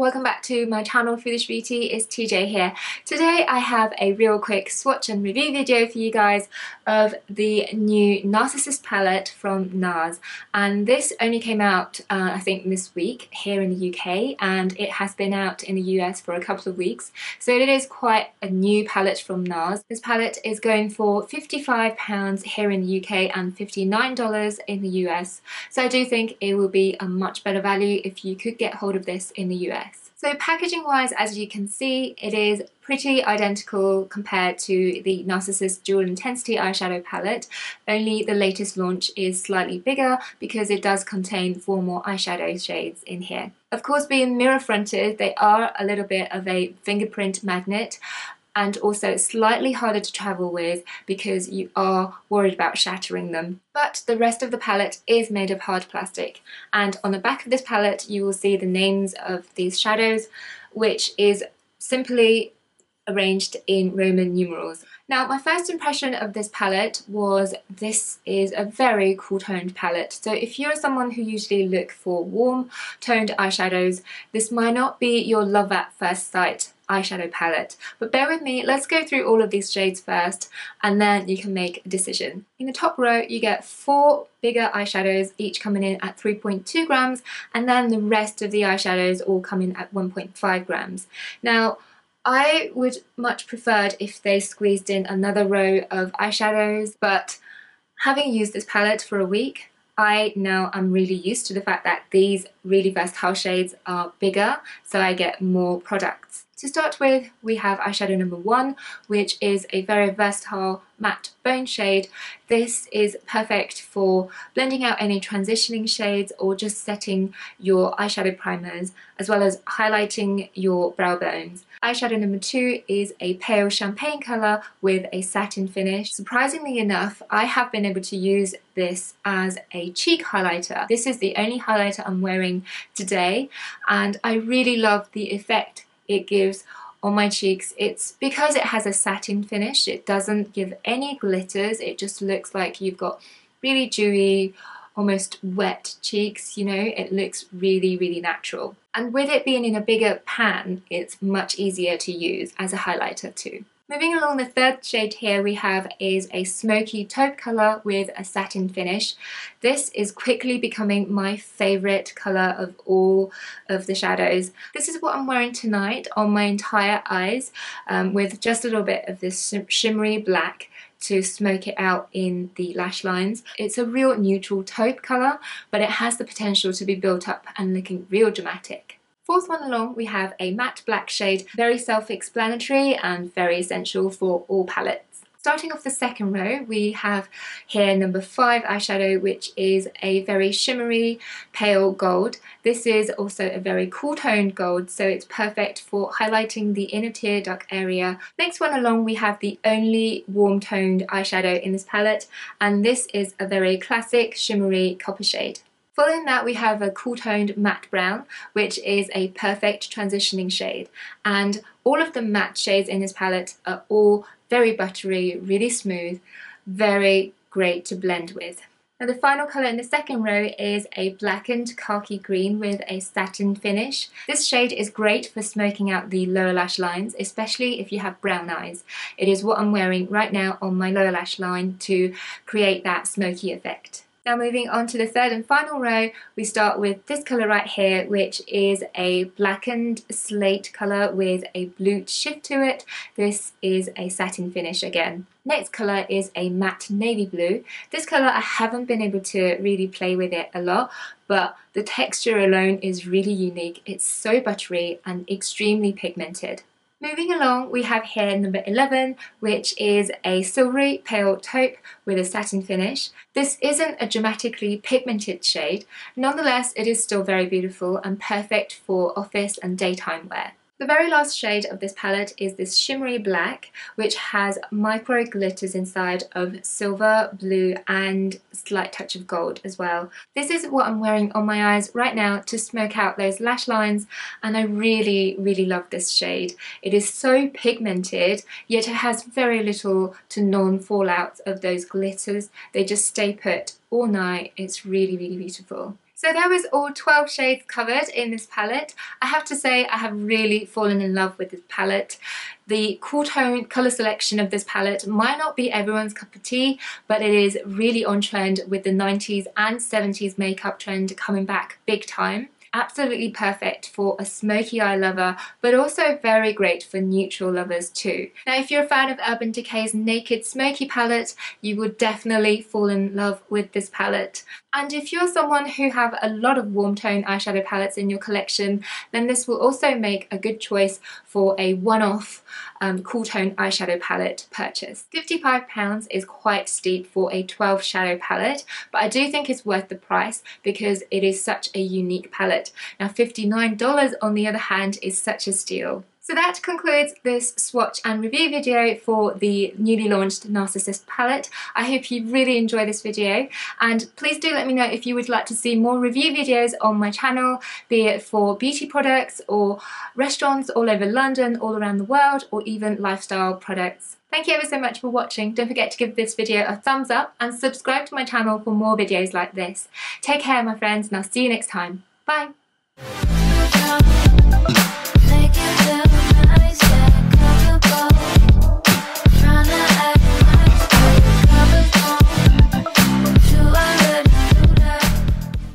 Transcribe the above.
welcome back to my channel Foodish Beauty. It's TJ here. Today I have a real quick swatch and review video for you guys of the new NARSissist palette from NARS, and this only came out I think this week here in the UK, and it has been out in the US for a couple of weeks, so it is quite a new palette from NARS. This palette is going for £55 here in the UK and $59 in the US, so I do think it will be a much better value if you could get hold of this in the US. So packaging wise, as you can see, it is pretty identical compared to the NARSissist Dual Intensity Eyeshadow Palette, only the latest launch is slightly bigger because it does contain 4 more eyeshadow shades in here. Of course, being mirror fronted, they are a little bit of a fingerprint magnet, and also slightly harder to travel with because you are worried about shattering them. But the rest of the palette is made of hard plastic, and on the back of this palette you will see the names of these shadows, which is simply arranged in Roman numerals. Now, my first impression of this palette was this is a very cool toned palette. So if you're someone who usually look for warm toned eyeshadows, this might not be your love at first sight eyeshadow palette, but bear with me, let's go through all of these shades first and then you can make a decision. In the top row you get 4 bigger eyeshadows, each coming in at 3.2 grams, and then the rest of the eyeshadows all come in at 1.5 grams. Now, I would much preferred if they squeezed in another row of eyeshadows, but having used this palette for a week, I now am really used to the fact that these really versatile shades are bigger, so I get more products. To start with, we have eyeshadow number 1, which is a very versatile matte bone shade. This is perfect for blending out any transitioning shades or just setting your eyeshadow primers, as well as highlighting your brow bones. Eyeshadow number 2 is a pale champagne colour with a satin finish. Surprisingly enough, I have been able to use this as a cheek highlighter. This is the only highlighter I'm wearing today, and I really love the effect it gives on my cheeks. It's because it has a satin finish, it doesn't give any glitters, it just looks like you've got really dewy, almost wet cheeks, you know, it looks really natural. And with it being in a bigger pan, it's much easier to use as a highlighter too. Moving along, the third shade here we have is a smoky taupe colour with a satin finish. This is quickly becoming my favourite colour of all of the shadows. This is what I'm wearing tonight on my entire eyes, with just a little bit of this shimmery black to smoke it out in the lash lines. It's a real neutral taupe colour, but it has the potential to be built up and looking real dramatic. Fourth one along, we have a matte black shade, very self-explanatory and very essential for all palettes. Starting off the second row, we have here number 5 eyeshadow, which is a very shimmery pale gold. This is also a very cool toned gold, so it's perfect for highlighting the inner tear duct area. Next one along, we have the only warm toned eyeshadow in this palette, and this is a very classic shimmery copper shade. Following that, we have a cool toned matte brown, which is a perfect transitioning shade, and all of the matte shades in this palette are all very buttery, really smooth, very great to blend with. Now, the final colour in the second row is a blackened khaki green with a satin finish. This shade is great for smoking out the lower lash lines, especially if you have brown eyes. It is what I'm wearing right now on my lower lash line to create that smoky effect. Now, moving on to the third and final row, we start with this colour right here, which is a blackened slate colour with a blue shift to it. This is a satin finish again. Next colour is a matte navy blue. This colour, I haven't been able to really play with it a lot, but the texture alone is really unique. It's so buttery and extremely pigmented. Moving along, we have here number 11, which is a silvery pale taupe with a satin finish. This isn't a dramatically pigmented shade, nonetheless it is still very beautiful and perfect for office and daytime wear. The very last shade of this palette is this shimmery black, which has micro glitters inside of silver, blue and a slight touch of gold as well. This is what I'm wearing on my eyes right now to smoke out those lash lines, and I really love this shade. It is so pigmented, yet it has very little to none fallouts of those glitters. They just stay put all night. It's really beautiful. So that was all 12 shades covered in this palette. I have to say I have really fallen in love with this palette. The cool tone colour selection of this palette might not be everyone's cup of tea, but it is really on trend with the 90s and 70s makeup trend coming back big time. Absolutely perfect for a smoky eye lover, but also very great for neutral lovers too. Now if you're a fan of Urban Decay's Naked Smoky palette, you would definitely fall in love with this palette. And if you're someone who have a lot of warm tone eyeshadow palettes in your collection, then this will also make a good choice for a one-off cool tone eyeshadow palette purchase. £55 is quite steep for a 12 shadow palette, but I do think it's worth the price because it is such a unique palette. Now $59 on the other hand is such a steal. So that concludes this swatch and review video for the newly launched NARSissist palette. I hope you really enjoy this video, and please do let me know if you would like to see more review videos on my channel, be it for beauty products or restaurants all over London, all around the world, or even lifestyle products. Thank you ever so much for watching. Don't forget to give this video a thumbs up and subscribe to my channel for more videos like this. Take care my friends, and I'll see you next time. Bye!